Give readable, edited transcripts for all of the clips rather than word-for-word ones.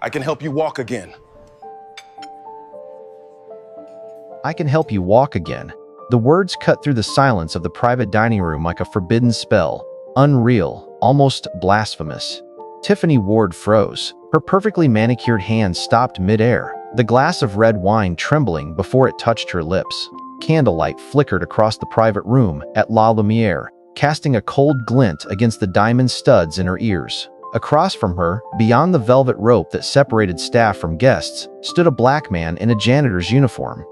I can help you walk again. I can help you walk again. The words cut through the silence of the private dining room like a forbidden spell. Unreal, almost blasphemous. Tiffany Ward froze. Her perfectly manicured hand stopped mid-air, the glass of red wine trembling before it touched her lips. Candlelight flickered across the private room at La Lumiere, casting a cold glint against the diamond studs in her ears. Across from her, beyond the velvet rope that separated staff from guests, stood a black man in a janitor's uniform.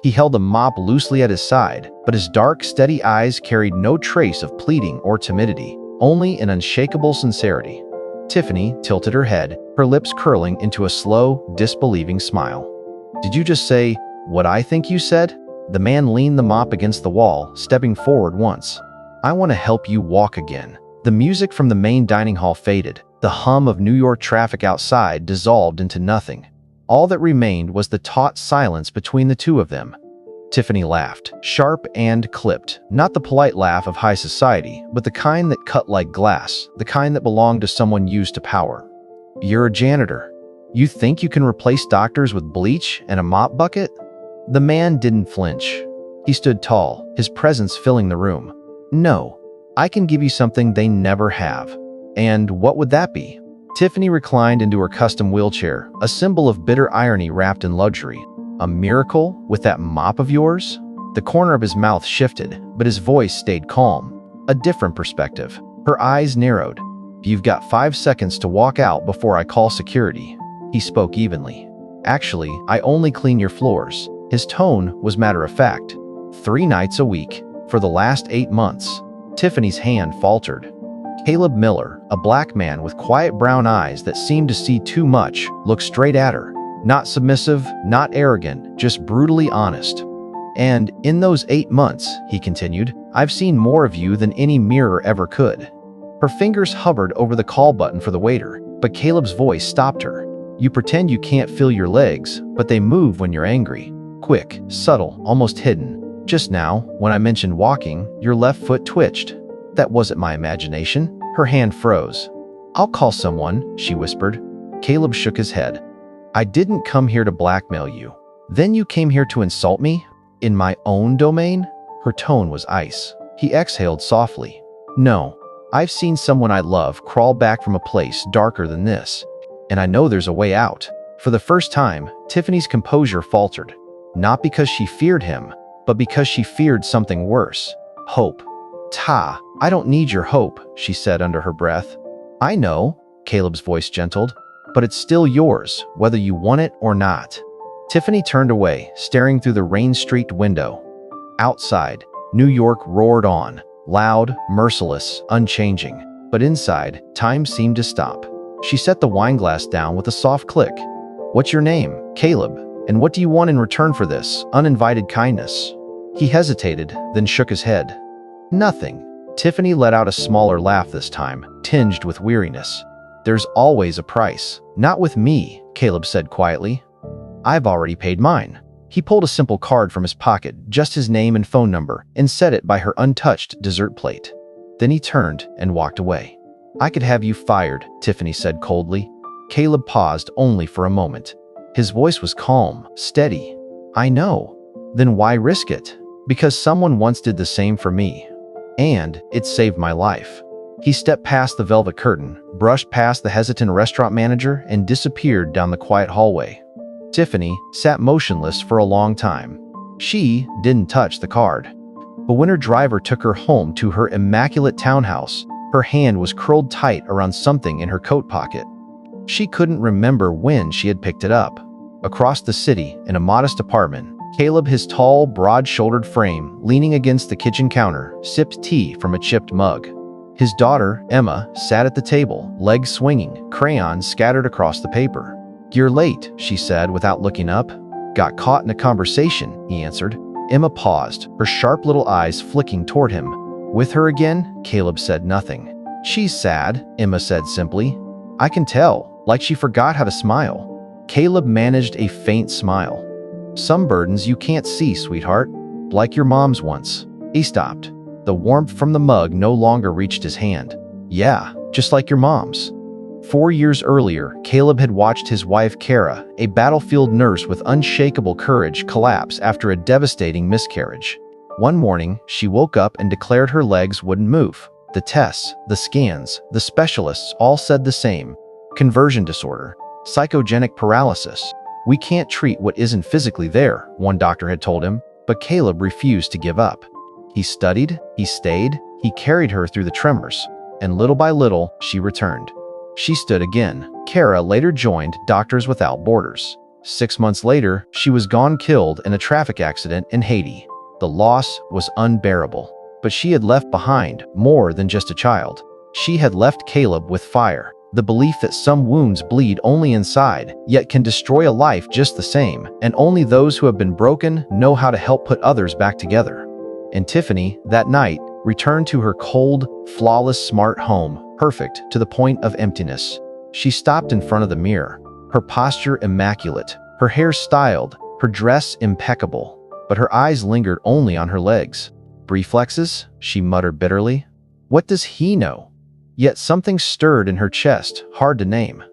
He held a mop loosely at his side, but his dark, steady eyes carried no trace of pleading or timidity, only an unshakable sincerity. Tiffany tilted her head, her lips curling into a slow, disbelieving smile. "Did you just say what I think you said?" The man leaned the mop against the wall, stepping forward once. "I want to help you walk again." The music from the main dining hall faded. The hum of New York traffic outside dissolved into nothing. All that remained was the taut silence between the two of them. Tiffany laughed, sharp and clipped, not the polite laugh of high society, but the kind that cut like glass, the kind that belonged to someone used to power. "You're a janitor. You think you can replace doctors with bleach and a mop bucket?" The man didn't flinch. He stood tall, his presence filling the room. "No, I can give you something they never have." "And what would that be?" Tiffany reclined into her custom wheelchair, a symbol of bitter irony wrapped in luxury. "A miracle with that mop of yours?" The corner of his mouth shifted, but his voice stayed calm. A different perspective. Her eyes narrowed. "You've got 5 seconds to walk out before I call security." He spoke evenly. "Actually, I only clean your floors." His tone was matter-of-fact. 3 nights a week, for the last 8 months. Tiffany's hand faltered. Caleb Miller, a black man with quiet brown eyes that seemed to see too much, looked straight at her. Not submissive, not arrogant, just brutally honest. "And in those 8 months," he continued, "I've seen more of you than any mirror ever could." Her fingers hovered over the call button for the waiter, but Caleb's voice stopped her. "You pretend you can't feel your legs, but they move when you're angry. Quick, subtle, almost hidden. Just now, when I mentioned walking, your left foot twitched." "That wasn't my imagination." Her hand froze. "I'll call someone," she whispered. Caleb shook his head. "I didn't come here to blackmail you." "Then you came here to insult me? In my own domain?" Her tone was ice. He exhaled softly. "No, I've seen someone I love crawl back from a place darker than this. And I know there's a way out." For the first time, Tiffany's composure faltered. Not because she feared him, but because she feared something worse. Hope. "Ta, I don't need your hope," she said under her breath. "I know," Caleb's voice gentled, "but it's still yours, whether you want it or not." Tiffany turned away, staring through the rain-streaked window. Outside, New York roared on, loud, merciless, unchanging. But inside, time seemed to stop. She set the wineglass down with a soft click. "What's your name, Caleb? And what do you want in return for this uninvited kindness?" He hesitated, then shook his head. "Nothing." Tiffany let out a smaller laugh this time, tinged with weariness. "There's always a price." "Not with me," Caleb said quietly. "I've already paid mine." He pulled a simple card from his pocket, just his name and phone number, and set it by her untouched dessert plate. Then he turned and walked away. "I could have you fired," Tiffany said coldly. Caleb paused only for a moment. His voice was calm, steady. "I know." "Then why risk it?" "Because someone once did the same for me. And it saved my life." He stepped past the velvet curtain, brushed past the hesitant restaurant manager, and disappeared down the quiet hallway. Tiffany sat motionless for a long time. She didn't touch the card. But when her driver took her home to her immaculate townhouse, her hand was curled tight around something in her coat pocket. She couldn't remember when she had picked it up. Across the city, in a modest apartment, Caleb, his tall, broad-shouldered frame leaning against the kitchen counter, sipped tea from a chipped mug. His daughter, Emma, sat at the table, legs swinging, crayons scattered across the paper. "You're late," she said without looking up. "Got caught in a conversation," he answered. Emma paused, her sharp little eyes flicking toward him. "With her again?" Caleb said nothing. "She's sad," Emma said simply. "I can tell, like she forgot how to smile." Caleb managed a faint smile. "Some burdens you can't see, sweetheart. Like your mom's once." He stopped. The warmth from the mug no longer reached his hand. "Yeah, just like your mom's." 4 years earlier, Caleb had watched his wife Kara, a battlefield nurse with unshakable courage, collapse after a devastating miscarriage. One morning, she woke up and declared her legs wouldn't move. The tests, the scans, the specialists all said the same: conversion disorder, psychogenic paralysis. "We can't treat what isn't physically there," one doctor had told him, but Caleb refused to give up. He studied, he stayed, he carried her through the tremors, and little by little, she returned. She stood again. Kara later joined Doctors Without Borders. 6 months later, she was gone, killed in a traffic accident in Haiti. The loss was unbearable, but she had left behind more than just a child. She had left Caleb with fire, the belief that some wounds bleed only inside, yet can destroy a life just the same, and only those who have been broken know how to help put others back together. And Tiffany, that night, returned to her cold, flawless, smart home, perfect to the point of emptiness. She stopped in front of the mirror, her posture immaculate, her hair styled, her dress impeccable, but her eyes lingered only on her legs. "Reflexes," she muttered bitterly. "What does he know?" Yet something stirred in her chest, hard to name.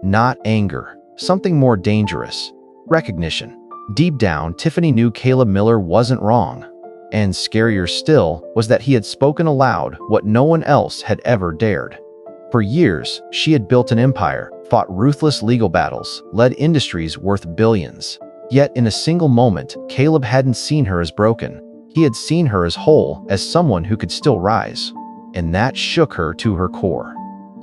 Not anger, something more dangerous. Recognition. Deep down, Tiffany knew Caleb Miller wasn't wrong. And scarier still was that he had spoken aloud what no one else had ever dared. For years, she had built an empire, fought ruthless legal battles, led industries worth billions. Yet in a single moment, Caleb hadn't seen her as broken. He had seen her as whole, as someone who could still rise. And that shook her to her core.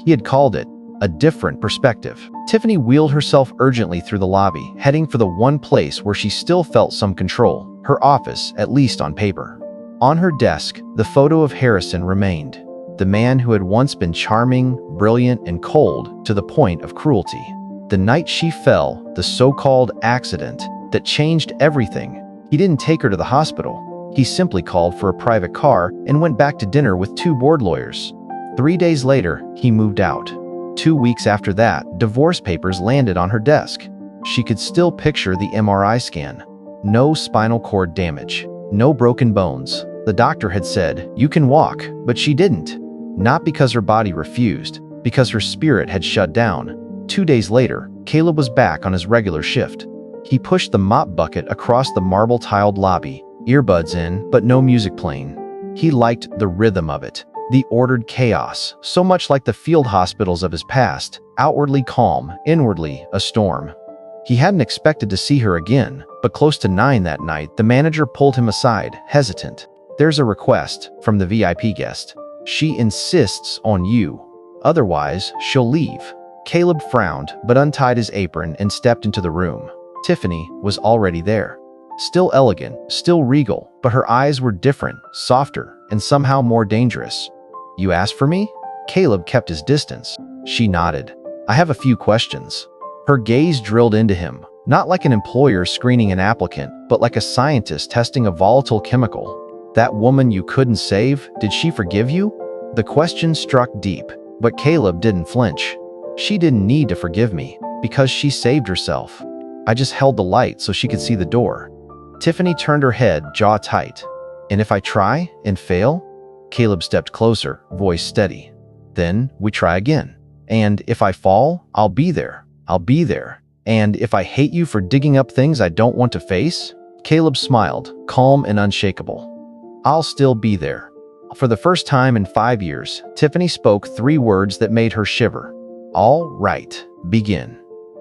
He had called it a different perspective. Tiffany wheeled herself urgently through the lobby, heading for the one place where she still felt some control, her office, at least on paper. On her desk, the photo of Harrison remained, the man who had once been charming, brilliant, and cold to the point of cruelty. The night she fell, the so-called accident that changed everything, he didn't take her to the hospital. He simply called for a private car and went back to dinner with 2 board lawyers. 3 days later, he moved out. 2 weeks after that, divorce papers landed on her desk. She could still picture the MRI scan. No spinal cord damage, no broken bones. The doctor had said, "You can walk," but she didn't. Not because her body refused, because her spirit had shut down. 2 days later, Caleb was back on his regular shift. He pushed the mop bucket across the marble-tiled lobby, earbuds in, but no music playing. He liked the rhythm of it, the ordered chaos, so much like the field hospitals of his past, outwardly calm, inwardly a storm. He hadn't expected to see her again, but close to 9 that night, the manager pulled him aside, hesitant. "There's a request from the VIP guest. She insists on you. Otherwise, she'll leave." Caleb frowned, but untied his apron and stepped into the room. Tiffany was already there. Still elegant, still regal, but her eyes were different, softer, and somehow more dangerous. "You asked for me?" Caleb kept his distance. She nodded. "I have a few questions." Her gaze drilled into him, not like an employer screening an applicant, but like a scientist testing a volatile chemical. "That woman you couldn't save, did she forgive you?" The question struck deep, but Caleb didn't flinch. "She didn't need to forgive me, because she saved herself. I just held the light so she could see the door." Tiffany turned her head, jaw tight. "And if I try and fail?" Caleb stepped closer, voice steady. "Then we try again. And if I fall, I'll be there. I'll be there. And if I hate you for digging up things I don't want to face?" Caleb smiled, calm and unshakable. "I'll still be there." For the first time in 5 years, Tiffany spoke 3 words that made her shiver. "All right, begin."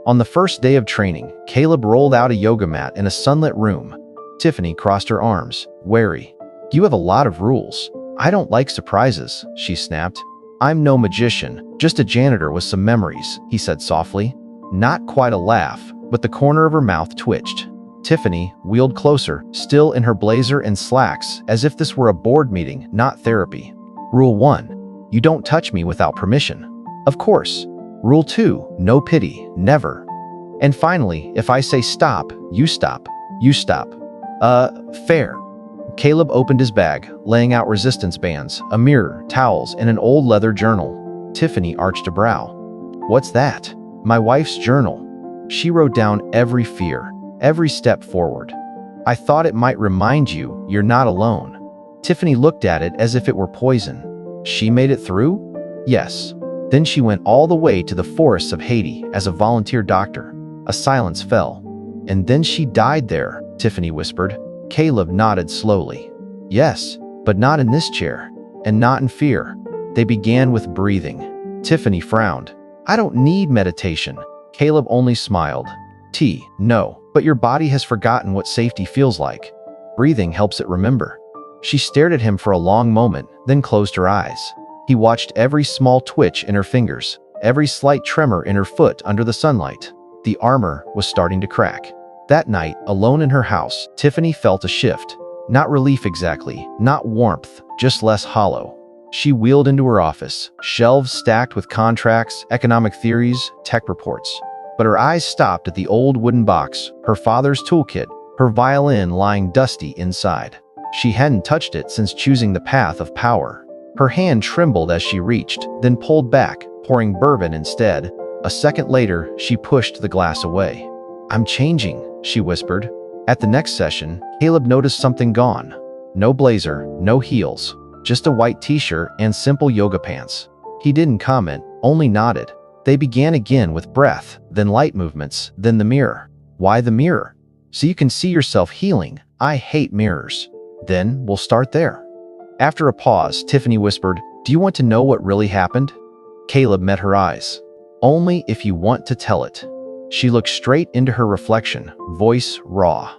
On the first day of training, Caleb rolled out a yoga mat in a sunlit room. Tiffany crossed her arms, wary. "You have a lot of rules. I don't like surprises," she snapped. "I'm no magician, just a janitor with some memories," he said softly. Not quite a laugh, but the corner of her mouth twitched. Tiffany wheeled closer, still in her blazer and slacks, as if this were a board meeting, not therapy. "Rule 1. You don't touch me without permission." "Of course." "Rule 2. No pity, never." "And finally, if I say stop, you stop. You stop." Fair." Caleb opened his bag, laying out resistance bands, a mirror, towels, and an old leather journal. Tiffany arched a brow. "What's that?" "My wife's journal. She wrote down every fear, every step forward. I thought it might remind you you're not alone." Tiffany looked at it as if it were poison. "She made it through?" "Yes." Then she went all the way to the forests of Haiti as a volunteer doctor. A silence fell. And then she died there, Tiffany whispered. Caleb nodded slowly. Yes, but not in this chair. And not in fear. They began with breathing. Tiffany frowned. I don't need meditation. Caleb only smiled. No, but your body has forgotten what safety feels like. Breathing helps it remember. She stared at him for a long moment, then closed her eyes. He watched every small twitch in her fingers, every slight tremor in her foot under the sunlight. The armor was starting to crack. That night, alone in her house, Tiffany felt a shift. Not relief exactly, not warmth, just less hollow. She wheeled into her office, shelves stacked with contracts, economic theories, tech reports. But her eyes stopped at the old wooden box, her father's toolkit, her violin lying dusty inside. She hadn't touched it since choosing the path of power. Her hand trembled as she reached, then pulled back, pouring bourbon instead. A second later, she pushed the glass away. I'm changing, she whispered. At the next session, Caleb noticed something gone. No blazer, no heels, just a white t-shirt and simple yoga pants. He didn't comment, only nodded. They began again with breath, then light movements, then the mirror. Why the mirror? So you can see yourself healing. I hate mirrors. Then we'll start there. After a pause, Tiffany whispered, Do you want to know what really happened? Caleb met her eyes. Only if you want to tell it. She looked straight into her reflection, voice raw.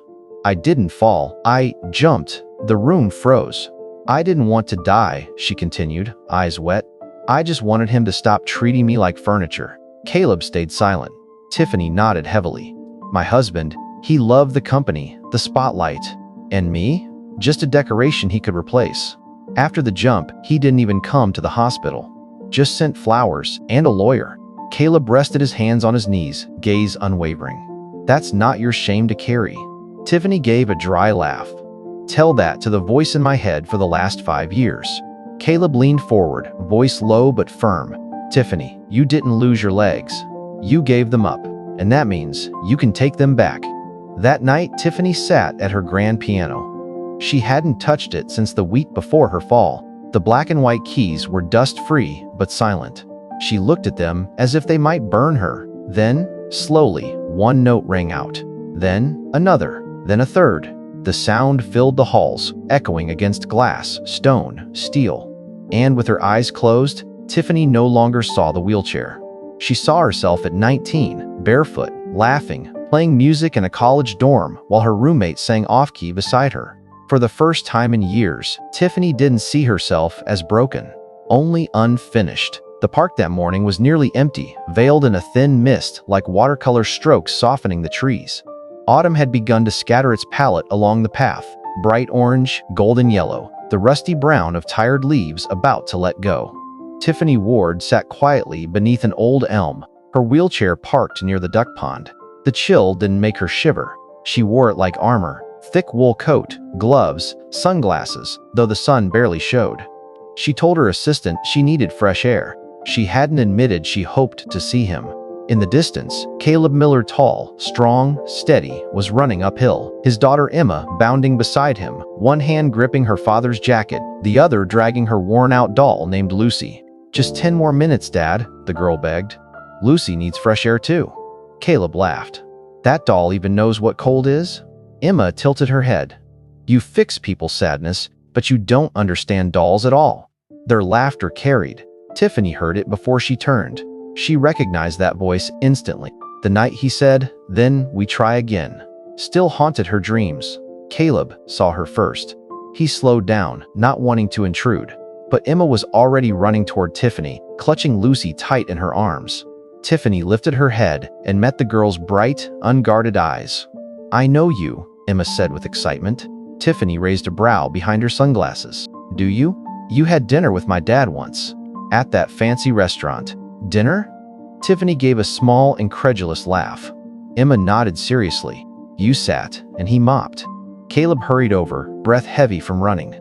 I didn't fall. I jumped. The room froze. I didn't want to die, she continued, eyes wet. I just wanted him to stop treating me like furniture. Caleb stayed silent. Tiffany nodded heavily. My husband, he loved the company, the spotlight. And me? Just a decoration he could replace. After the jump, he didn't even come to the hospital. Just sent flowers and a lawyer. Caleb rested his hands on his knees, gaze unwavering. That's not your shame to carry. Tiffany gave a dry laugh. Tell that to the voice in my head for the last 5 years. Caleb leaned forward, voice low but firm. Tiffany, you didn't lose your legs. You gave them up, and that means you can take them back. That night, Tiffany sat at her grand piano. She hadn't touched it since the week before her fall. The black and white keys were dust-free but silent. She looked at them as if they might burn her. Then, slowly, one note rang out. Then, another. Then a third. The sound filled the halls, echoing against glass, stone, steel. And with her eyes closed, Tiffany no longer saw the wheelchair. She saw herself at 19, barefoot, laughing, playing music in a college dorm while her roommate sang off-key beside her. For the first time in years, Tiffany didn't see herself as broken, only unfinished. The park that morning was nearly empty, veiled in a thin mist like watercolor strokes softening the trees. Autumn had begun to scatter its palette along the path, bright orange, golden yellow, the rusty brown of tired leaves about to let go. Tiffany Ward sat quietly beneath an old elm, her wheelchair parked near the duck pond. The chill didn't make her shiver. She wore it like armor, thick wool coat, gloves, sunglasses, though the sun barely showed. She told her assistant she needed fresh air. She hadn't admitted she hoped to see him. In the distance, Caleb Miller, tall, strong, steady, was running uphill, his daughter Emma bounding beside him, one hand gripping her father's jacket, the other dragging her worn-out doll named Lucy. Just 10 more minutes, Dad, the girl begged. Lucy needs fresh air too. Caleb laughed. That doll even knows what cold is? Emma tilted her head. You fix people's sadness, but you don't understand dolls at all. Their laughter carried. Tiffany heard it before she turned. She recognized that voice instantly. The night he said, "Then we try again," still haunted her dreams. Caleb saw her first. He slowed down, not wanting to intrude. But Emma was already running toward Tiffany, clutching Lucy tight in her arms. Tiffany lifted her head and met the girl's bright, unguarded eyes. I know you, Emma said with excitement. Tiffany raised a brow behind her sunglasses. Do you? You had dinner with my dad once. At that fancy restaurant. Dinner? Tiffany gave a small, incredulous laugh. Emma nodded seriously. You sat, and he mopped. Caleb hurried over, breath heavy from running.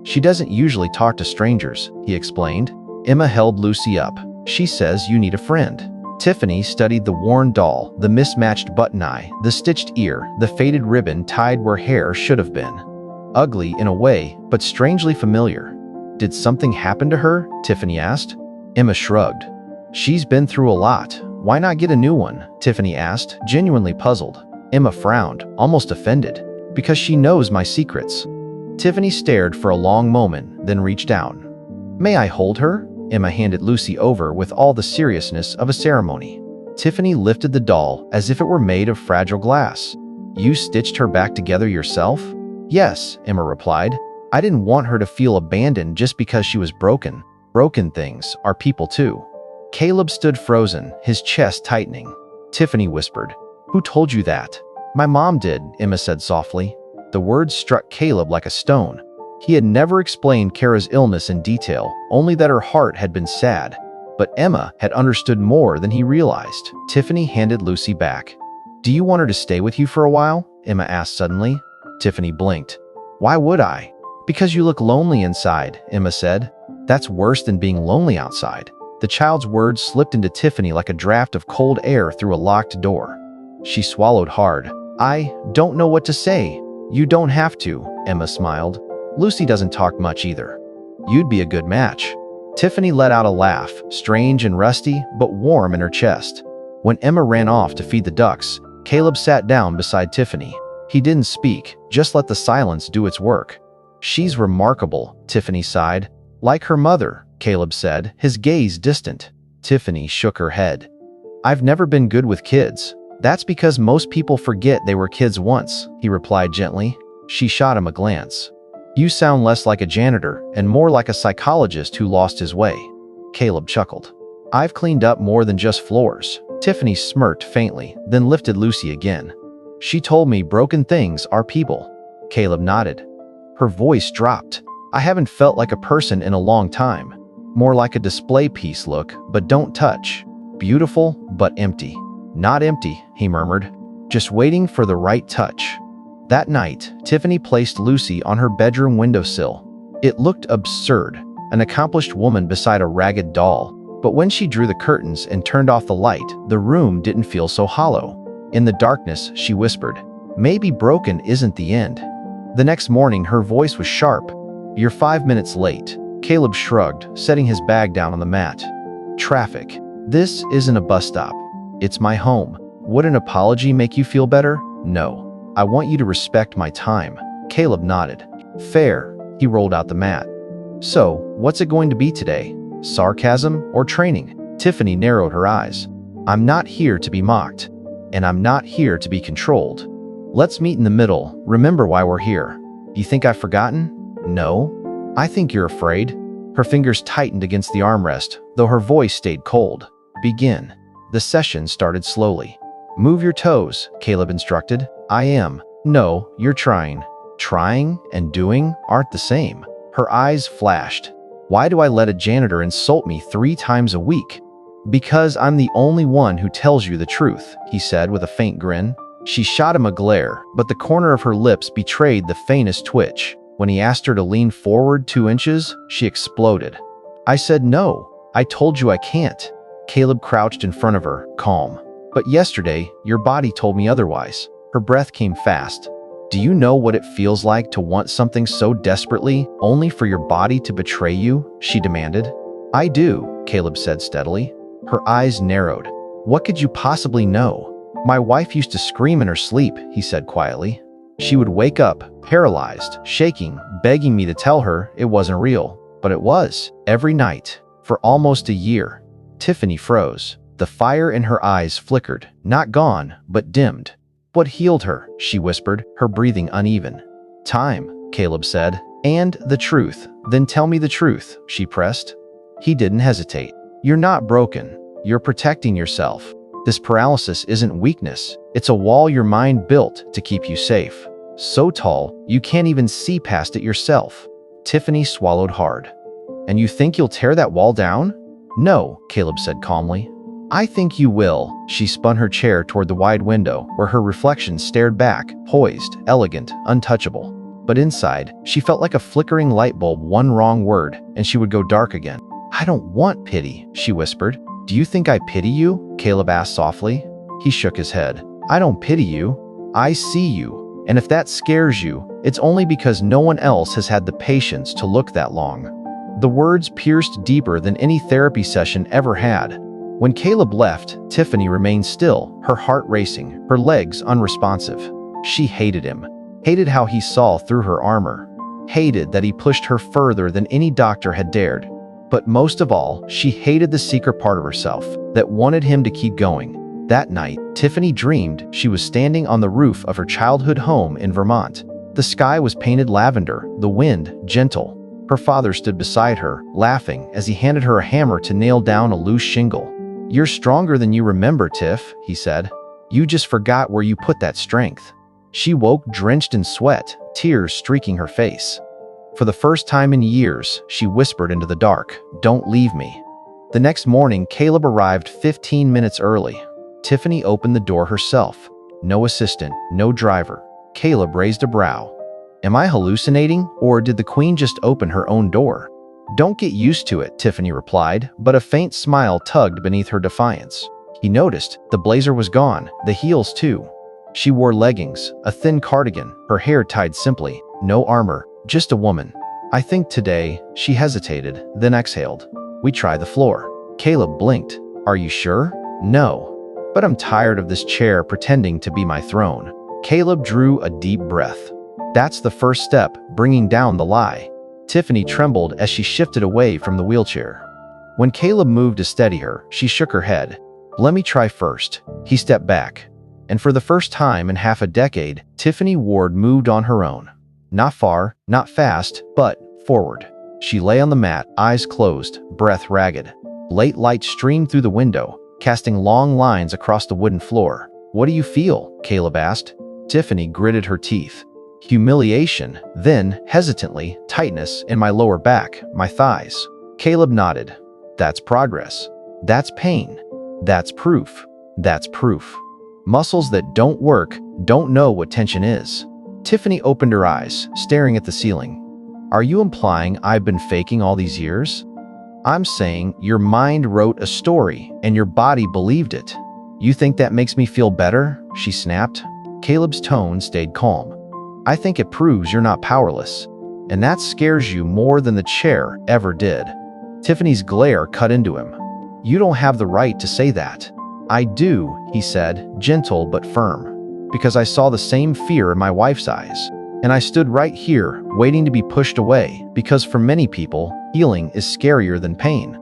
She doesn't usually talk to strangers, he explained. Emma held Lucy up. She says you need a friend. Tiffany studied the worn doll, the mismatched button eye, the stitched ear, the faded ribbon tied where hair should have been. Ugly in a way, but strangely familiar. Did something happen to her? Tiffany asked. Emma shrugged. She's been through a lot. Why not get a new one? Tiffany asked, genuinely puzzled. Emma frowned, almost offended. Because she knows my secrets. Tiffany stared for a long moment, then reached down. May I hold her? Emma handed Lucy over with all the seriousness of a ceremony. Tiffany lifted the doll as if it were made of fragile glass. You stitched her back together yourself? Yes, Emma replied. I didn't want her to feel abandoned just because she was broken. Broken things are people too. Caleb stood frozen, his chest tightening. Tiffany whispered, Who told you that? My mom did, Emma said softly. The words struck Caleb like a stone. He had never explained Kara's illness in detail, only that her heart had been sad. But Emma had understood more than he realized. Tiffany handed Lucy back. Do you want her to stay with you for a while? Emma asked suddenly. Tiffany blinked. Why would I? Because you look lonely inside, Emma said. That's worse than being lonely outside. The child's words slipped into Tiffany like a draft of cold air through a locked door. She swallowed hard. I don't know what to say. You don't have to, Emma smiled. Lucy doesn't talk much either. You'd be a good match. Tiffany let out a laugh, strange and rusty, but warm in her chest. When Emma ran off to feed the ducks, Caleb sat down beside Tiffany. He didn't speak, just let the silence do its work. She's remarkable, Tiffany sighed. Like her mother, Caleb said, his gaze distant. Tiffany shook her head. I've never been good with kids. That's because most people forget they were kids once, he replied gently. She shot him a glance. You sound less like a janitor and more like a psychologist who lost his way. Caleb chuckled. I've cleaned up more than just floors. Tiffany smirked faintly, then lifted Lucy again. She told me broken things are people. Caleb nodded. Her voice dropped. I haven't felt like a person in a long time. More like a display piece look, but don't touch. Beautiful, but empty. Not empty, he murmured. Just waiting for the right touch. That night, Tiffany placed Lucy on her bedroom windowsill. It looked absurd, an accomplished woman beside a ragged doll. But when she drew the curtains and turned off the light, the room didn't feel so hollow. In the darkness, she whispered, Maybe broken isn't the end. The next morning, her voice was sharp. You're 5 minutes late. Caleb shrugged, setting his bag down on the mat. Traffic. This isn't a bus stop. It's my home. Would an apology make you feel better? No. I want you to respect my time. Caleb nodded. Fair. He rolled out the mat. So, what's it going to be today? Sarcasm or training? Tiffany narrowed her eyes. I'm not here to be mocked. And I'm not here to be controlled. Let's meet in the middle. Remember why we're here. You think I've forgotten? No. I think you're afraid. Her fingers tightened against the armrest, though her voice stayed cold. Begin. The session started slowly. Move your toes, Caleb instructed. I am. No, you're trying. Trying and doing aren't the same. Her eyes flashed. Why do I let a janitor insult me 3 times a week? Because I'm the only one who tells you the truth, he said with a faint grin. She shot him a glare, but the corner of her lips betrayed the faintest twitch. When he asked her to lean forward 2 inches, she exploded. I said no. I told you I can't. Caleb crouched in front of her, calm. But yesterday, your body told me otherwise. Her breath came fast. Do you know what it feels like to want something so desperately, only for your body to betray you? She demanded. I do, Caleb said steadily. Her eyes narrowed. What could you possibly know? My wife used to scream in her sleep, he said quietly. She would wake up, paralyzed, shaking, begging me to tell her it wasn't real. But it was, every night, for almost a year. Tiffany froze. The fire in her eyes flickered, not gone, but dimmed. What healed her? She whispered, her breathing uneven. Time, Caleb said. And the truth. Then tell me the truth, she pressed. He didn't hesitate. You're not broken. You're protecting yourself. This paralysis isn't weakness. It's a wall your mind built to keep you safe. So tall, you can't even see past it yourself. Tiffany swallowed hard. And you think you'll tear that wall down? No, Caleb said calmly. I think you will. She spun her chair toward the wide window, where her reflection stared back, poised, elegant, untouchable. But inside, she felt like a flickering light bulb. One wrong word, and she would go dark again. I don't want pity, she whispered. Do you think I pity you? Caleb asked softly. He shook his head. I don't pity you. I see you. And if that scares you, it's only because no one else has had the patience to look that long. The words pierced deeper than any therapy session ever had. When Caleb left, Tiffany remained still, her heart racing, her legs unresponsive. She hated him, hated how he saw through her armor, hated that he pushed her further than any doctor had dared. But most of all, she hated the secret part of herself that wanted him to keep going. That night, Tiffany dreamed she was standing on the roof of her childhood home in Vermont. The sky was painted lavender, the wind gentle. Her father stood beside her, laughing as he handed her a hammer to nail down a loose shingle. "You're stronger than you remember, Tiff," he said. "You just forgot where you put that strength." She woke drenched in sweat, tears streaking her face. For the first time in years, she whispered into the dark, "Don't leave me." The next morning, Caleb arrived 15 minutes early. Tiffany opened the door herself. No assistant, no driver. Caleb raised a brow. "Am I hallucinating, or did the queen just open her own door?" "Don't get used to it," Tiffany replied, but a faint smile tugged beneath her defiance. He noticed the blazer was gone, the heels too. She wore leggings, a thin cardigan, her hair tied simply, no armor, just a woman. "I think today," she hesitated, then exhaled. "We try the floor." Caleb blinked. "Are you sure?" "No. But I'm tired of this chair pretending to be my throne." Caleb drew a deep breath. "That's the first step, bringing down the lie." Tiffany trembled as she shifted away from the wheelchair. When Caleb moved to steady her, she shook her head. "Let me try first." He stepped back. And for the first time in half a decade, Tiffany Ward moved on her own. Not far, not fast, but forward. She lay on the mat, eyes closed, breath ragged. Late light streamed through the window, casting long lines across the wooden floor. "What do you feel?" Caleb asked. Tiffany gritted her teeth. "Humiliation," then, hesitantly, "tightness in my lower back, my thighs." Caleb nodded. "That's progress. That's pain. That's proof. That's proof. Muscles that don't work don't know what tension is." Tiffany opened her eyes, staring at the ceiling. "Are you implying I've been faking all these years?" "I'm saying your mind wrote a story and your body believed it." "You think that makes me feel better?" she snapped. Caleb's tone stayed calm. "I think it proves you're not powerless, and that scares you more than the chair ever did." Tiffany's glare cut into him. "You don't have the right to say that." "I do," he said, gentle but firm, "because I saw the same fear in my wife's eyes. And I stood right here, waiting to be pushed away, because for many people, healing is scarier than pain."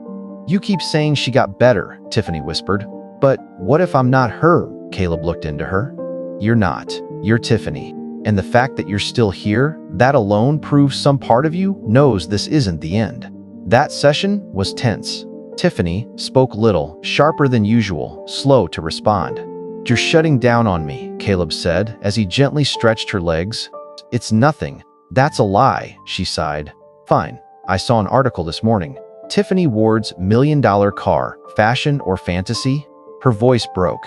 "You keep saying she got better," Tiffany whispered. "But what if I'm not her?" Caleb looked into her. "You're not. You're Tiffany. And the fact that you're still here, that alone proves some part of you knows this isn't the end." That session was tense. Tiffany spoke little, sharper than usual, slow to respond. "You're shutting down on me," Caleb said as he gently stretched her legs. "It's nothing. That's a lie," she sighed. "Fine. I saw an article this morning. Tiffany Ward's $1 million car, fashion or fantasy?" Her voice broke.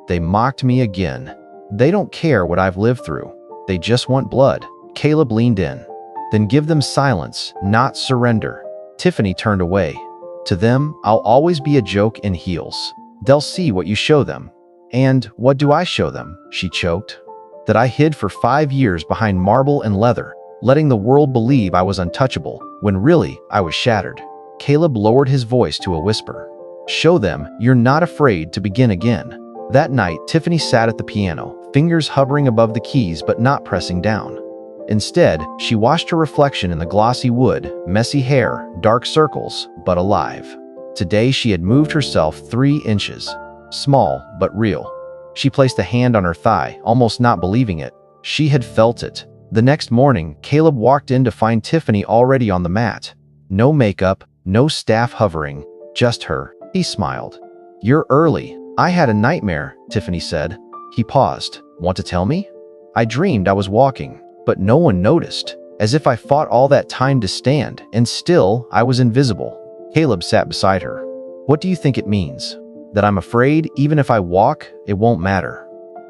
"They mocked me again. They don't care what I've lived through. They just want blood." Caleb leaned in. "Then give them silence, not surrender." Tiffany turned away. "To them, I'll always be a joke in heels. They'll see what you show them." "And what do I show them?" she choked. "That I hid for 5 years behind marble and leather, letting the world believe I was untouchable, when really I was shattered." Caleb lowered his voice to a whisper. "Show them you're not afraid to begin again." That night, Tiffany sat at the piano, fingers hovering above the keys but not pressing down. Instead, she watched her reflection in the glossy wood, messy hair, dark circles, but alive. Today she had moved herself 3 inches. Small, but real. She placed a hand on her thigh, almost not believing it. She had felt it. The next morning, Caleb walked in to find Tiffany already on the mat. No makeup, no staff hovering, just her. He smiled. "You're early. I had a nightmare," Tiffany said. He paused. "Want to tell me?" "I dreamed I was walking, but no one noticed. As if I fought all that time to stand, and still I was invisible." Caleb sat beside her. "What do you think it means? That I'm afraid even if I walk, it won't matter?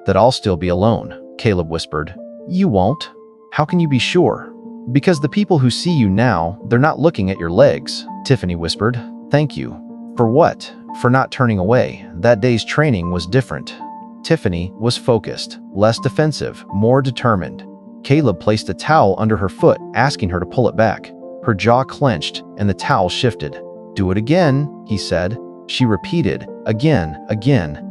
That I'll still be alone?" Caleb whispered. "You won't. How can you be sure?" "Because the people who see you now, they're not looking at your legs," Tiffany whispered. "Thank you." "For what?" "For not turning away. That day's training was different." Tiffany was focused, less defensive, more determined. Caleb placed a towel under her foot, asking her to pull it back. Her jaw clenched, and the towel shifted. "Do it again," he said. She repeated, Again, again.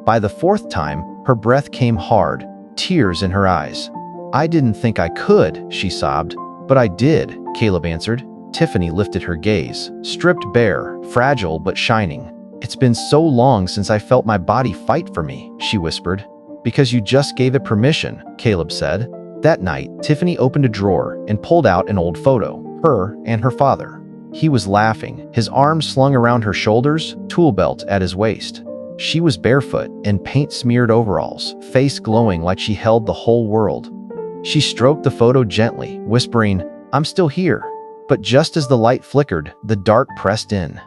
By the fourth time, her breath came hard, tears in her eyes. "I didn't think I could," she sobbed. "But I did," Caleb answered. Tiffany lifted her gaze, stripped bare, fragile but shining. "It's been so long since I felt my body fight for me," she whispered. "Because you just gave it permission," Caleb said. That night, Tiffany opened a drawer and pulled out an old photo, her and her father. He was laughing, his arms slung around her shoulders, tool belt at his waist. She was barefoot, in paint-smeared overalls, face glowing like she held the whole world. She stroked the photo gently, whispering, "I'm still here." But just as the light flickered, the dark pressed in.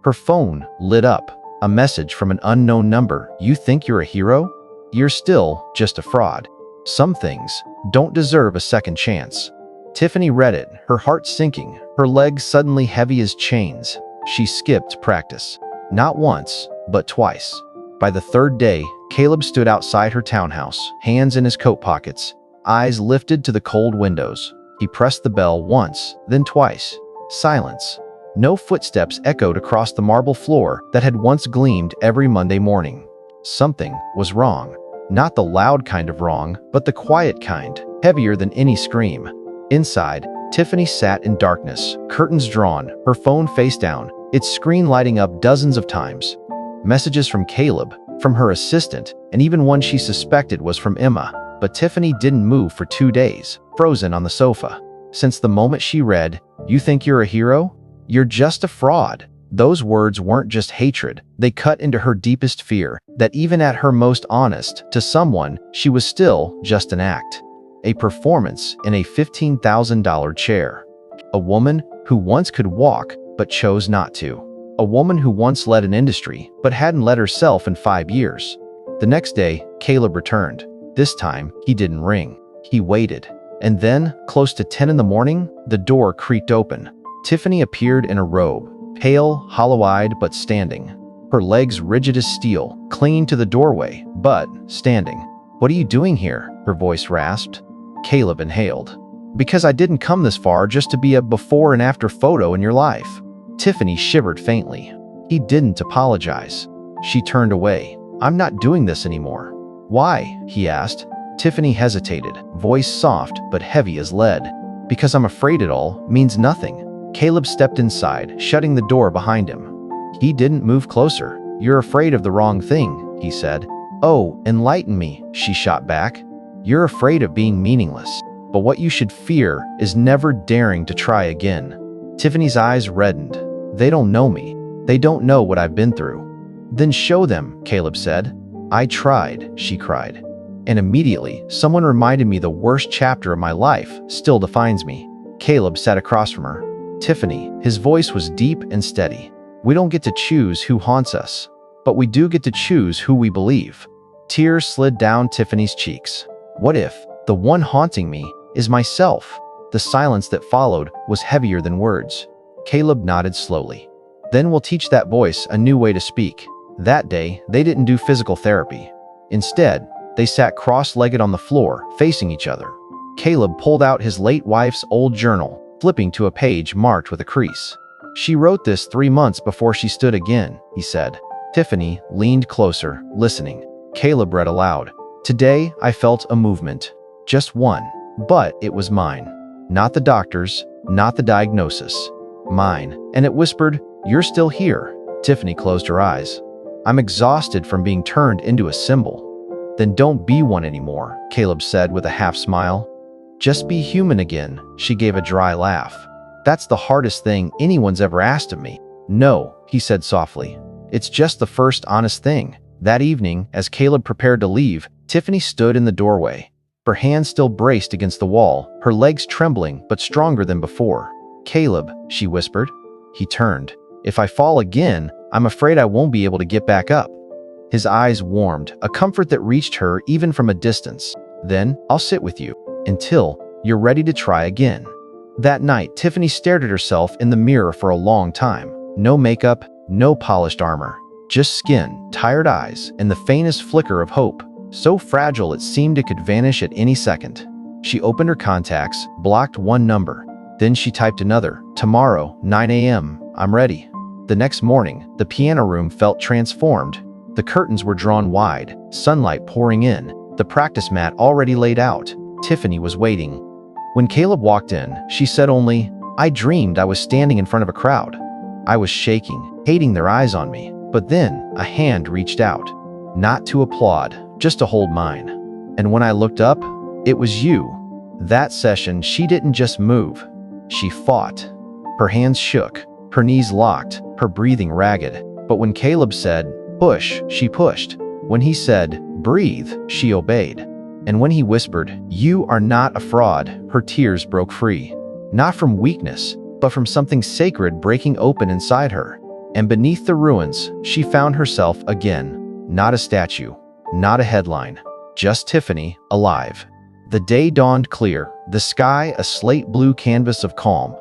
Her phone lit up. A message from an unknown number. "You think you're a hero? You're still just a fraud. Some things don't deserve a second chance." Tiffany read it, her heart sinking, her legs suddenly heavy as chains. She skipped practice. Not once, but twice. By the third day, Caleb stood outside her townhouse, hands in his coat pockets, eyes lifted to the cold windows. He pressed the bell once, then twice. Silence. No footsteps echoed across the marble floor that had once gleamed every Monday morning. Something was wrong. Not the loud kind of wrong, but the quiet kind, heavier than any scream. Inside, Tiffany sat in darkness, curtains drawn, her phone face down, its screen lighting up dozens of times. Messages from Caleb, from her assistant, and even one she suspected was from Emma. But Tiffany didn't move for 2 days, frozen on the sofa. Since the moment she read, "You think you're a hero? You're just a fraud." Those words weren't just hatred, they cut into her deepest fear, that even at her most honest to someone, she was still just an act. A performance in a $15,000 chair. A woman who once could walk, but chose not to. A woman who once led an industry, but hadn't led herself in 5 years. The next day, Caleb returned. This time, he didn't ring. He waited. And then, close to 10 in the morning, the door creaked open. Tiffany appeared in a robe, pale, hollow-eyed, but standing. Her legs rigid as steel, clinging to the doorway, but standing. "What are you doing here?" her voice rasped. Caleb inhaled. "Because I didn't come this far just to be a before and after photo in your life." Tiffany shivered faintly. He didn't apologize. She turned away. "I'm not doing this anymore." "Why?" he asked. Tiffany hesitated, voice soft but heavy as lead. "Because I'm afraid it all means nothing." Caleb stepped inside, shutting the door behind him. He didn't move closer. "You're afraid of the wrong thing," he said. "Oh, enlighten me," she shot back. "You're afraid of being meaningless. But what you should fear is never daring to try again." Tiffany's eyes reddened. "They don't know me. They don't know what I've been through." "Then show them," Caleb said. "I tried," she cried. And immediately, someone reminded me the worst chapter of my life still defines me. Caleb sat across from her. "Tiffany," his voice was deep and steady. "We don't get to choose who haunts us, but we do get to choose who we believe." Tears slid down Tiffany's cheeks. What if the one haunting me is myself? The silence that followed was heavier than words. Caleb nodded slowly. "Then we'll teach that voice a new way to speak." That day, they didn't do physical therapy. Instead, they sat cross-legged on the floor, facing each other. Caleb pulled out his late wife's old journal, flipping to a page marked with a crease. "She wrote this 3 months before she stood again," he said. Tiffany leaned closer, listening. Caleb read aloud. "Today, I felt a movement. Just one. But it was mine. Not the doctor's, not the diagnosis. Mine." And it whispered, "You're still here." Tiffany closed her eyes. "I'm exhausted from being turned into a symbol." "Then don't be one anymore," Caleb said with a half smile. "Just be human again," she gave a dry laugh. "That's the hardest thing anyone's ever asked of me." "No," he said softly. "It's just the first honest thing." That evening, as Caleb prepared to leave, Tiffany stood in the doorway. Her hands still braced against the wall, her legs trembling but stronger than before. "Caleb," she whispered. He turned. "If I fall again, I'm afraid I won't be able to get back up." His eyes warmed, a comfort that reached her even from a distance. "Then, I'll sit with you until you're ready to try again." That night, Tiffany stared at herself in the mirror for a long time. No makeup, no polished armor. Just skin, tired eyes, and the faintest flicker of hope. So fragile it seemed it could vanish at any second. She opened her contacts, blocked one number. Then she typed another. "Tomorrow, 9 a.m., I'm ready." The next morning, the piano room felt transformed. The curtains were drawn wide, sunlight pouring in, the practice mat already laid out. Tiffany was waiting. When Caleb walked in, she said only, "I dreamed I was standing in front of a crowd." I was shaking, hating their eyes on me. But then, a hand reached out. Not to applaud, just to hold mine. And when I looked up, it was you. That session, she didn't just move. She fought. Her hands shook, her knees locked, her breathing ragged. But when Caleb said, "Push," she pushed. When he said, "Breathe," she obeyed. And when he whispered, "You are not a fraud," her tears broke free. Not from weakness, but from something sacred breaking open inside her. And beneath the ruins, she found herself again. Not a statue, not a headline, just Tiffany, alive. The day dawned clear, the sky a slate blue canvas of calm.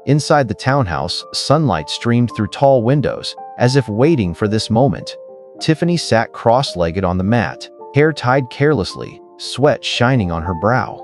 Inside the townhouse, sunlight streamed through tall windows, as if waiting for this moment. Tiffany sat cross-legged on the mat, hair tied carelessly, sweat shining on her brow.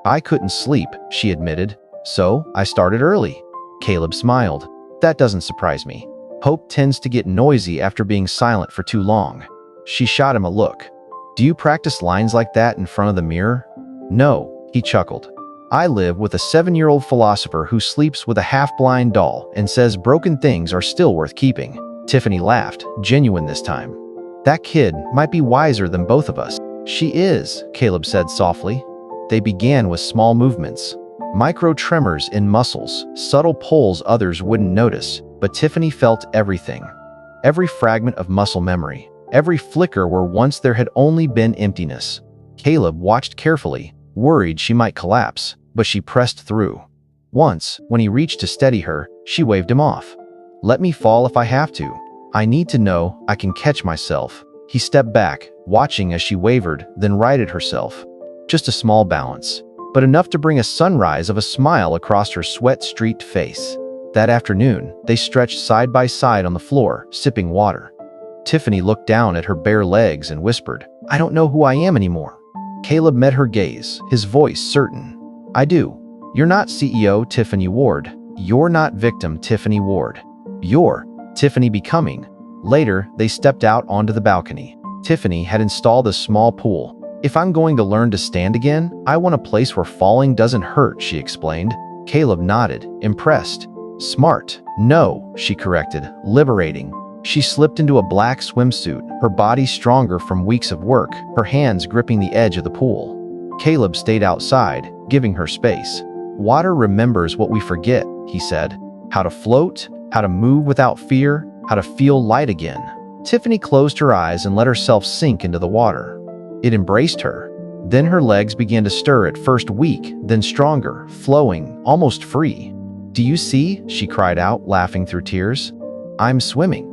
"I couldn't sleep," she admitted, "so I started early." Caleb smiled. "That doesn't surprise me. Hope tends to get noisy after being silent for too long." She shot him a look. "Do you practice lines like that in front of the mirror?" "No," he chuckled. "I live with a 7-year-old philosopher who sleeps with a half-blind doll and says broken things are still worth keeping." Tiffany laughed, genuine this time. "That kid might be wiser than both of us." "She is," Caleb said softly. They began with small movements. Micro tremors in muscles, subtle pulls others wouldn't notice, but Tiffany felt everything. Every fragment of muscle memory, every flicker where once there had only been emptiness. Caleb watched carefully, worried she might collapse, but she pressed through. Once, when he reached to steady her, she waved him off. "Let me fall if I have to. I need to know I can catch myself." He stepped back, watching as she wavered, then righted herself. Just a small balance, but enough to bring a sunrise of a smile across her sweat-streaked face. That afternoon, they stretched side by side on the floor, sipping water. Tiffany looked down at her bare legs and whispered, "I don't know who I am anymore." Caleb met her gaze, his voice certain. "I do. You're not CEO Tiffany Ward. You're not victim Tiffany Ward. You're Tiffany becoming." Later, they stepped out onto the balcony. Tiffany had installed a small pool. "If I'm going to learn to stand again, I want a place where falling doesn't hurt," she explained. Caleb nodded, impressed. "Smart." "No," she corrected, liberating. She slipped into a black swimsuit, her body stronger from weeks of work, her hands gripping the edge of the pool. Caleb stayed outside, giving her space. "Water remembers what we forget," he said. "How to float, how to move without fear, how to feel light again." Tiffany closed her eyes and let herself sink into the water. It embraced her. Then her legs began to stir, at first weak, then stronger, flowing, almost free. "Do you see?" she cried out, laughing through tears. "I'm swimming."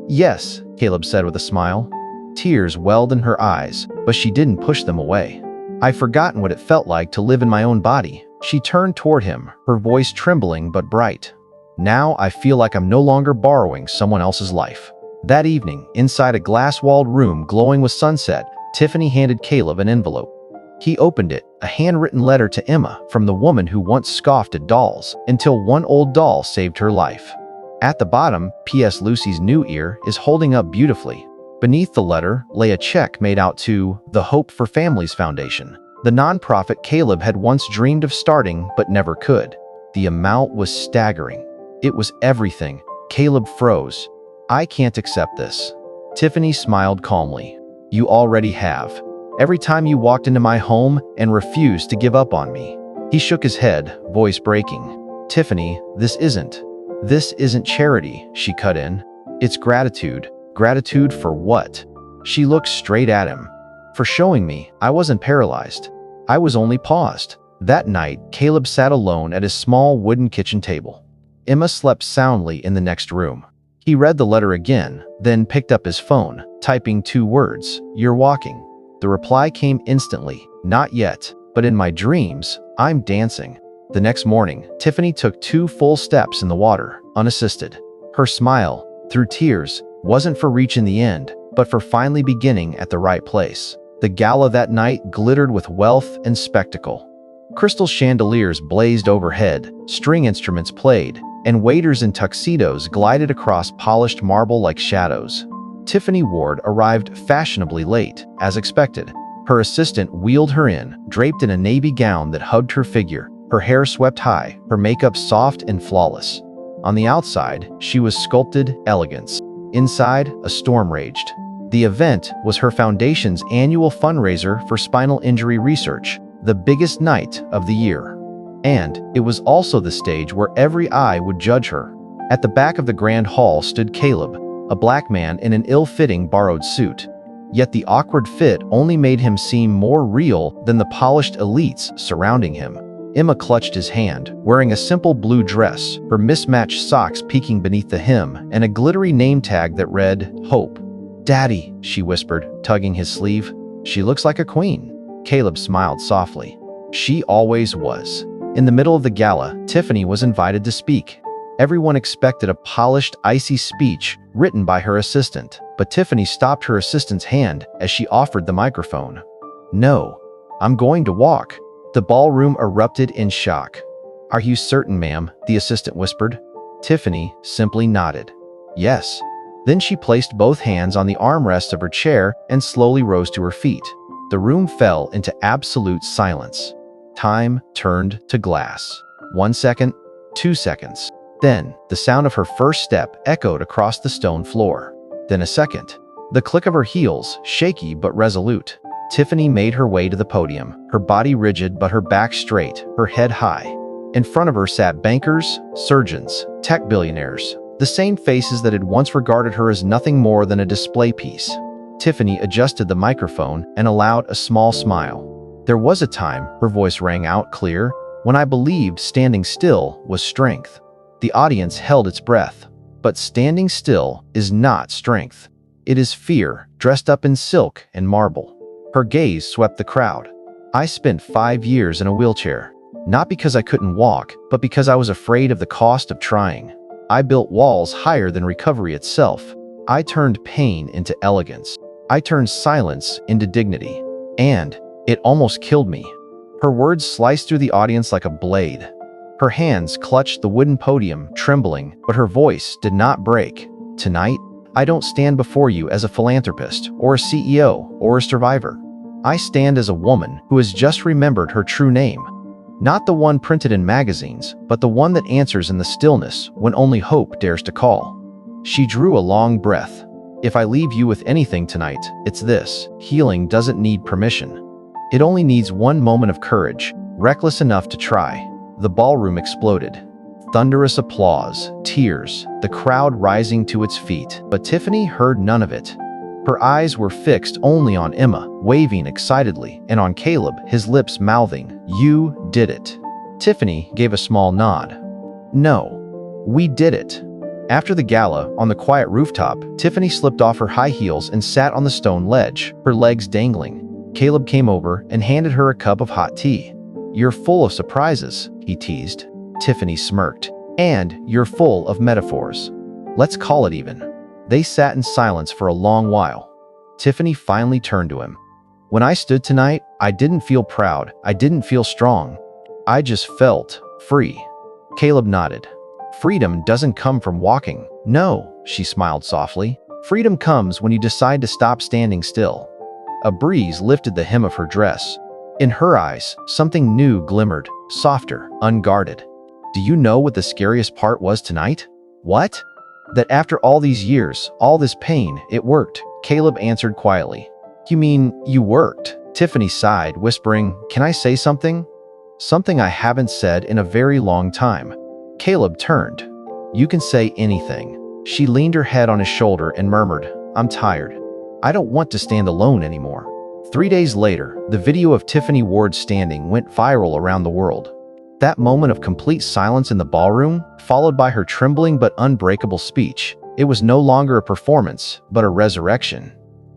"Yes," Caleb said with a smile. Tears welled in her eyes, but she didn't push them away. "I've forgotten what it felt like to live in my own body." She turned toward him, her voice trembling but bright. "Now I feel like I'm no longer borrowing someone else's life." That evening, inside a glass-walled room glowing with sunset, Tiffany handed Caleb an envelope. He opened it, a handwritten letter to Emma from the woman who once scoffed at dolls, until one old doll saved her life. At the bottom, "P.S. Lucy's new ear is holding up beautifully." Beneath the letter lay a check made out to the Hope for Families Foundation, the nonprofit Caleb had once dreamed of starting but never could. The amount was staggering. It was everything. Caleb froze. "I can't accept this." Tiffany smiled calmly. "You already have. Every time you walked into my home and refused to give up on me." He shook his head, voice breaking. "Tiffany, this isn't charity," she cut in. "It's gratitude." "Gratitude for what?" She looked straight at him. "For showing me I wasn't paralyzed. I was only paused." That night, Caleb sat alone at his small wooden kitchen table. Emma slept soundly in the next room. He read the letter again, then picked up his phone, typing 2 words, "You're walking." The reply came instantly, "Not yet, but in my dreams, I'm dancing." The next morning, Tiffany took 2 full steps in the water, unassisted. Her smile, through tears, wasn't for reaching the end, but for finally beginning at the right place. The gala that night glittered with wealth and spectacle. Crystal chandeliers blazed overhead, string instruments played, and waiters in tuxedos glided across polished marble like shadows. Tiffany Ward arrived fashionably late, as expected. Her assistant wheeled her in, draped in a navy gown that hugged her figure, her hair swept high, her makeup soft and flawless. On the outside, she was sculpted elegance. Inside, a storm raged. The event was her foundation's annual fundraiser for spinal injury research, the biggest night of the year. And it was also the stage where every eye would judge her. At the back of the grand hall stood Caleb, a black man in an ill-fitting borrowed suit. Yet the awkward fit only made him seem more real than the polished elites surrounding him. Emma clutched his hand, wearing a simple blue dress, her mismatched socks peeking beneath the hem, and a glittery name tag that read, Hope. "Daddy," she whispered, tugging his sleeve. "She looks like a queen." Caleb smiled softly. She always was. In the middle of the gala, Tiffany was invited to speak. Everyone expected a polished, icy speech written by her assistant, but Tiffany stopped her assistant's hand as she offered the microphone. "No, I'm going to walk." The ballroom erupted in shock. "Are you certain, ma'am?" the assistant whispered. Tiffany simply nodded. "Yes." Then she placed both hands on the armrests of her chair and slowly rose to her feet. The room fell into absolute silence. Time turned to glass. 1 second, 2 seconds. Then, the sound of her first step echoed across the stone floor. Then a second. The click of her heels, shaky but resolute. Tiffany made her way to the podium, her body rigid but her back straight, her head high. In front of her sat bankers, surgeons, tech billionaires, the same faces that had once regarded her as nothing more than a display piece. Tiffany adjusted the microphone and allowed a small smile. "There was a time," her voice rang out clear, "when I believed standing still was strength." The audience held its breath. But standing still is not strength. It is fear, dressed up in silk and marble. Her gaze swept the crowd. "I spent 5 years in a wheelchair. Not because I couldn't walk, but because I was afraid of the cost of trying. I built walls higher than recovery itself. I turned pain into elegance. I turned silence into dignity. And it almost killed me." Her words sliced through the audience like a blade. Her hands clutched the wooden podium, trembling, but her voice did not break. "Tonight, I don't stand before you as a philanthropist, or a CEO, or a survivor. I stand as a woman who has just remembered her true name. Not the one printed in magazines, but the one that answers in the stillness when only hope dares to call." She drew a long breath. "If I leave you with anything tonight, it's this: healing doesn't need permission. It only needs one moment of courage, reckless enough to try." The ballroom exploded. Thunderous applause, tears, the crowd rising to its feet, but Tiffany heard none of it. Her eyes were fixed only on Emma, waving excitedly, and on Caleb, his lips mouthing, "You did it." Tiffany gave a small nod. "No, we did it." After the gala, on the quiet rooftop, Tiffany slipped off her high heels and sat on the stone ledge, her legs dangling. Caleb came over and handed her a cup of hot tea. "You're full of surprises," he teased. Tiffany smirked. "And you're full of metaphors. Let's call it even." They sat in silence for a long while. Tiffany finally turned to him. "When I stood tonight, I didn't feel proud. I didn't feel strong. I just felt free." Caleb nodded. "Freedom doesn't come from walking." "No," she smiled softly. "Freedom comes when you decide to stop standing still." A breeze lifted the hem of her dress. In her eyes, something new glimmered, softer, unguarded. "Do you know what the scariest part was tonight?" "What?" "That after all these years, all this pain, it worked," Caleb answered quietly. "You mean, you worked?" Tiffany sighed, whispering, "Can I say something?" "Something I haven't said in a very long time." Caleb turned. "You can say anything." She leaned her head on his shoulder and murmured, "I'm tired. I don't want to stand alone anymore." 3 days later, the video of Tiffany Ward standing went viral around the world. That moment of complete silence in the ballroom, followed by her trembling but unbreakable speech, it was no longer a performance, but a resurrection.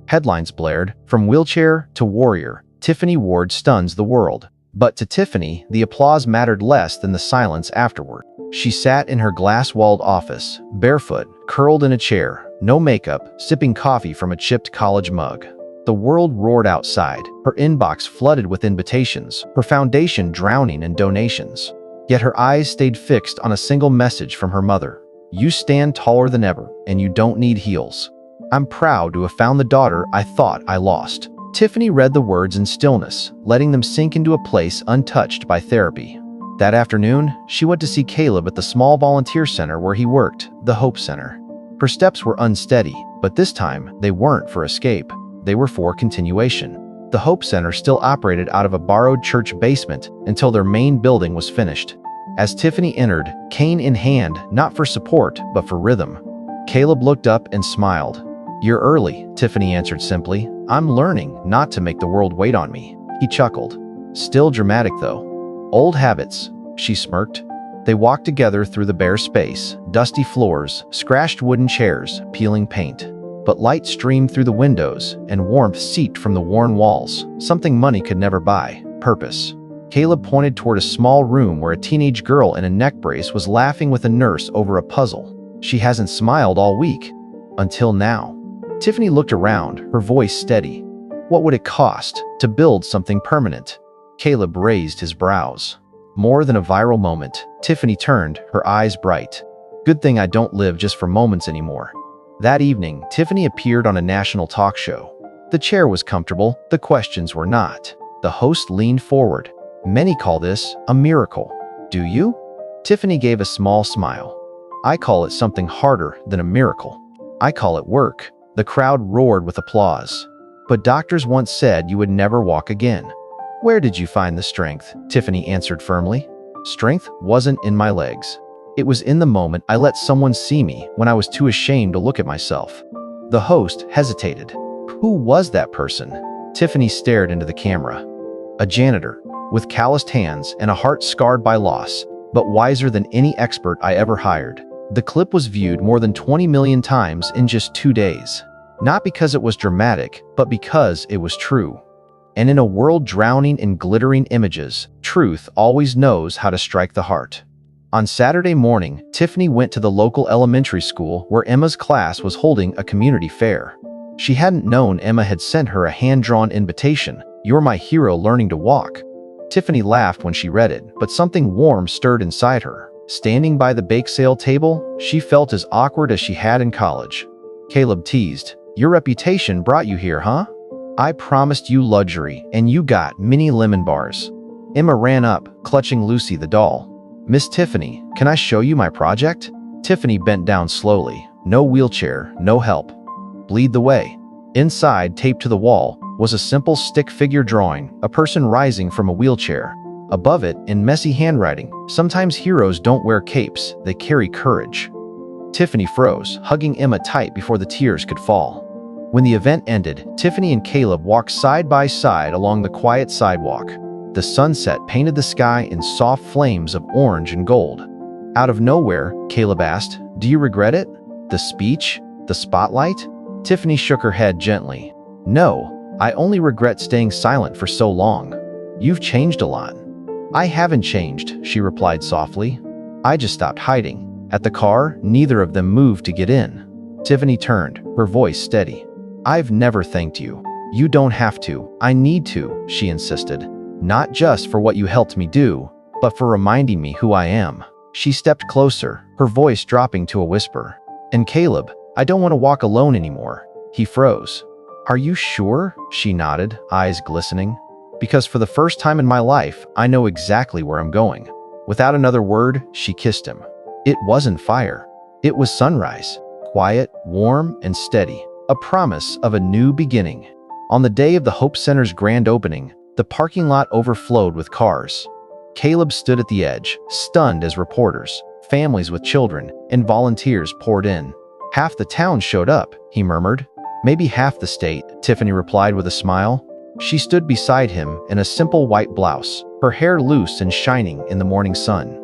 Headlines blared, "From wheelchair to warrior, Tiffany Ward stuns the world." But to Tiffany, the applause mattered less than the silence afterward. She sat in her glass-walled office, barefoot, curled in a chair, no makeup, sipping coffee from a chipped college mug. The world roared outside, her inbox flooded with invitations, her foundation drowning in donations. Yet her eyes stayed fixed on a single message from her mother. You stand taller than ever, and you don't need heels. I'm proud to have found the daughter I thought I lost. Tiffany read the words in stillness, letting them sink into a place untouched by therapy. That afternoon, she went to see Caleb at the small volunteer center where he worked, the Hope Center. Her steps were unsteady, but this time, they weren't for escape. They were for continuation. The Hope Center still operated out of a borrowed church basement until their main building was finished. As Tiffany entered, cane in hand, not for support, but for rhythm, Caleb looked up and smiled. You're early, Tiffany answered simply. I'm learning not to make the world wait on me. He chuckled. Still dramatic though. Old habits, she smirked. They walked together through the bare space, dusty floors, scratched wooden chairs, peeling paint. But light streamed through the windows, and warmth seeped from the worn walls, something money could never buy: purpose. Caleb pointed toward a small room where a teenage girl in a neck brace was laughing with a nurse over a puzzle. She hasn't smiled all week. Until now. Tiffany looked around, her voice steady. What would it cost to build something permanent? Caleb raised his brows. More than a viral moment, Tiffany turned, her eyes bright. Good thing I don't live just for moments anymore. That evening, Tiffany appeared on a national talk show. The chair was comfortable, the questions were not. The host leaned forward. Many call this a miracle. Do you? Tiffany gave a small smile. I call it something harder than a miracle. I call it work. The crowd roared with applause. But doctors once said you would never walk again. Where did you find the strength? Tiffany answered firmly. Strength wasn't in my legs. It was in the moment I let someone see me when I was too ashamed to look at myself. The host hesitated. Who was that person? Tiffany stared into the camera. A janitor, with calloused hands and a heart scarred by loss, but wiser than any expert I ever hired. The clip was viewed more than 20 million times in just 2 days. Not because it was dramatic, but because it was true. And in a world drowning in glittering images, truth always knows how to strike the heart. On Saturday morning, Tiffany went to the local elementary school where Emma's class was holding a community fair. She hadn't known Emma had sent her a hand-drawn invitation, "You're my hero learning to walk." Tiffany laughed when she read it, but something warm stirred inside her. Standing by the bake sale table, she felt as awkward as she had in college. Caleb teased, "Your reputation brought you here, huh? I promised you luxury, and you got mini lemon bars." Emma ran up, clutching Lucy the doll. "Miss Tiffany, can I show you my project?" Tiffany bent down slowly. No wheelchair, no help. Lead the way. Inside, taped to the wall, was a simple stick figure drawing, a person rising from a wheelchair. Above it, in messy handwriting, "Sometimes heroes don't wear capes, they carry courage." Tiffany froze, hugging Emma tight before the tears could fall. When the event ended, Tiffany and Caleb walked side by side along the quiet sidewalk. The sunset painted the sky in soft flames of orange and gold. Out of nowhere, Caleb asked, "Do you regret it? The speech? The spotlight?" Tiffany shook her head gently. "No, I only regret staying silent for so long. You've changed a lot." "I haven't changed," she replied softly. "I just stopped hiding." At the car, neither of them moved to get in. Tiffany turned, her voice steady. "I've never thanked you. You don't have to. I need to," she insisted. "Not just for what you helped me do, but for reminding me who I am." She stepped closer, her voice dropping to a whisper. "And Caleb, I don't want to walk alone anymore." He froze. "Are you sure?" She nodded, eyes glistening. "Because for the first time in my life, I know exactly where I'm going." Without another word, she kissed him. It wasn't fire. It was sunrise. Quiet, warm, and steady. A promise of a new beginning. On the day of the Hope Center's grand opening, the parking lot overflowed with cars. Caleb stood at the edge, stunned as reporters, families with children, and volunteers poured in. "Half the town showed up," he murmured. "Maybe half the state," Tiffany replied with a smile. She stood beside him in a simple white blouse, her hair loose and shining in the morning sun.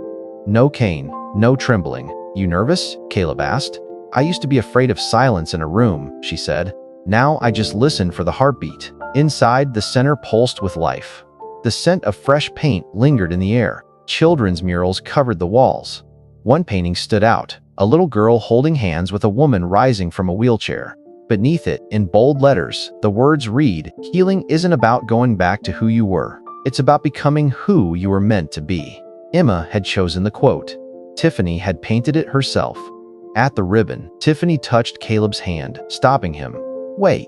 No cane, no trembling. "You nervous?" Caleb asked. "I used to be afraid of silence in a room," she said. "Now I just listen for the heartbeat." Inside, the center pulsed with life. The scent of fresh paint lingered in the air. Children's murals covered the walls. One painting stood out, a little girl holding hands with a woman rising from a wheelchair. Beneath it, in bold letters, the words read, "Healing isn't about going back to who you were. It's about becoming who you were meant to be." Emma had chosen the quote. Tiffany had painted it herself. At the ribbon, Tiffany touched Caleb's hand, stopping him. "Wait."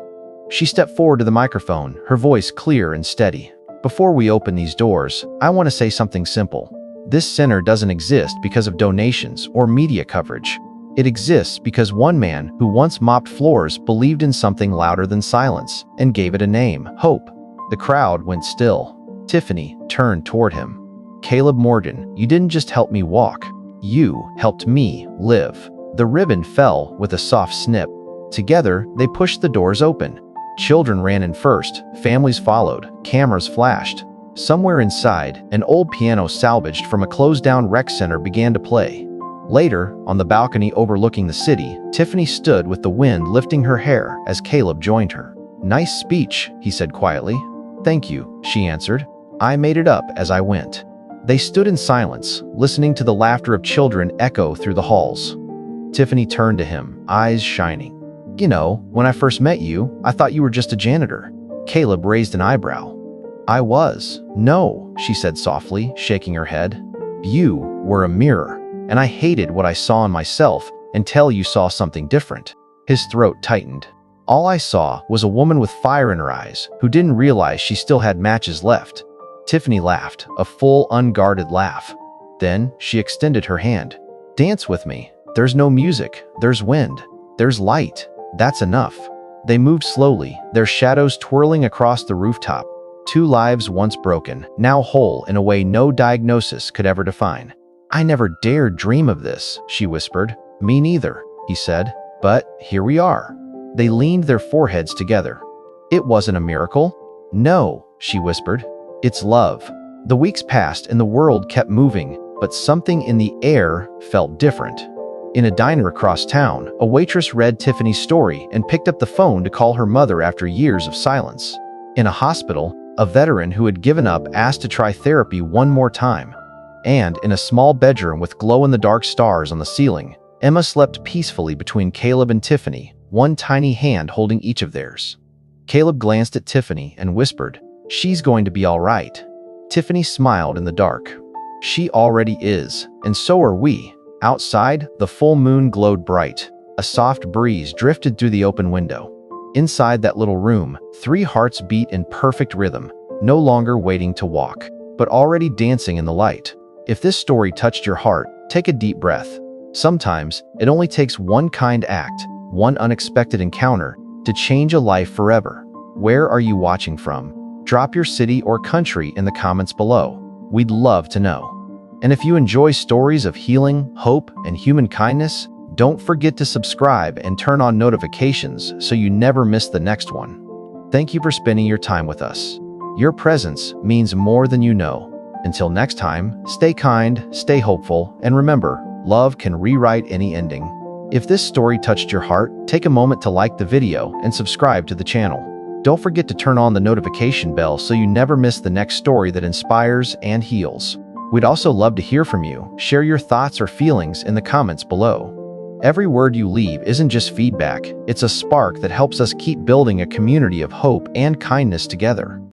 She stepped forward to the microphone, her voice clear and steady. "Before we open these doors, I want to say something simple. This center doesn't exist because of donations or media coverage. It exists because one man who once mopped floors believed in something louder than silence and gave it a name: hope." The crowd went still. Tiffany turned toward him. "Caleb Morgan, you didn't just help me walk. You helped me live." The ribbon fell with a soft snip. Together, they pushed the doors open. Children ran in first, families followed, cameras flashed. Somewhere inside, an old piano salvaged from a closed-down rec center began to play. Later, on the balcony overlooking the city, Tiffany stood with the wind lifting her hair as Caleb joined her. "Nice speech," he said quietly. "Thank you," she answered. "I made it up as I went." They stood in silence, listening to the laughter of children echo through the halls. Tiffany turned to him, eyes shining. "You know, when I first met you, I thought you were just a janitor." Caleb raised an eyebrow. "I was." "No," she said softly, shaking her head. "You were a mirror, and I hated what I saw in myself until you saw something different." His throat tightened. "All I saw was a woman with fire in her eyes who didn't realize she still had matches left." Tiffany laughed, a full, unguarded laugh. Then she extended her hand. "Dance with me. There's no music, there's wind, there's light. That's enough." They moved slowly, their shadows twirling across the rooftop. Two lives once broken, now whole in a way no diagnosis could ever define. "I never dared dream of this," she whispered. "Me neither," he said. "But here we are." They leaned their foreheads together. "It wasn't a miracle." "No," she whispered. "It's love." The weeks passed and the world kept moving, but something in the air felt different. In a diner across town, a waitress read Tiffany's story and picked up the phone to call her mother after years of silence. In a hospital, a veteran who had given up asked to try therapy one more time. And in a small bedroom with glow-in-the-dark stars on the ceiling, Emma slept peacefully between Caleb and Tiffany, one tiny hand holding each of theirs. Caleb glanced at Tiffany and whispered, "She's going to be all right." Tiffany smiled in the dark. "She already is, and so are we." Outside, the full moon glowed bright. A soft breeze drifted through the open window. Inside that little room, three hearts beat in perfect rhythm, no longer waiting to walk, but already dancing in the light. If this story touched your heart, take a deep breath. Sometimes, it only takes one kind act, one unexpected encounter, to change a life forever. Where are you watching from? Drop your city or country in the comments below. We'd love to know. And if you enjoy stories of healing, hope, and human kindness, don't forget to subscribe and turn on notifications so you never miss the next one. Thank you for spending your time with us. Your presence means more than you know. Until next time, stay kind, stay hopeful, and remember, love can rewrite any ending. If this story touched your heart, take a moment to like the video and subscribe to the channel. Don't forget to turn on the notification bell so you never miss the next story that inspires and heals. We'd also love to hear from you. Share your thoughts or feelings in the comments below. Every word you leave isn't just feedback, it's a spark that helps us keep building a community of hope and kindness together.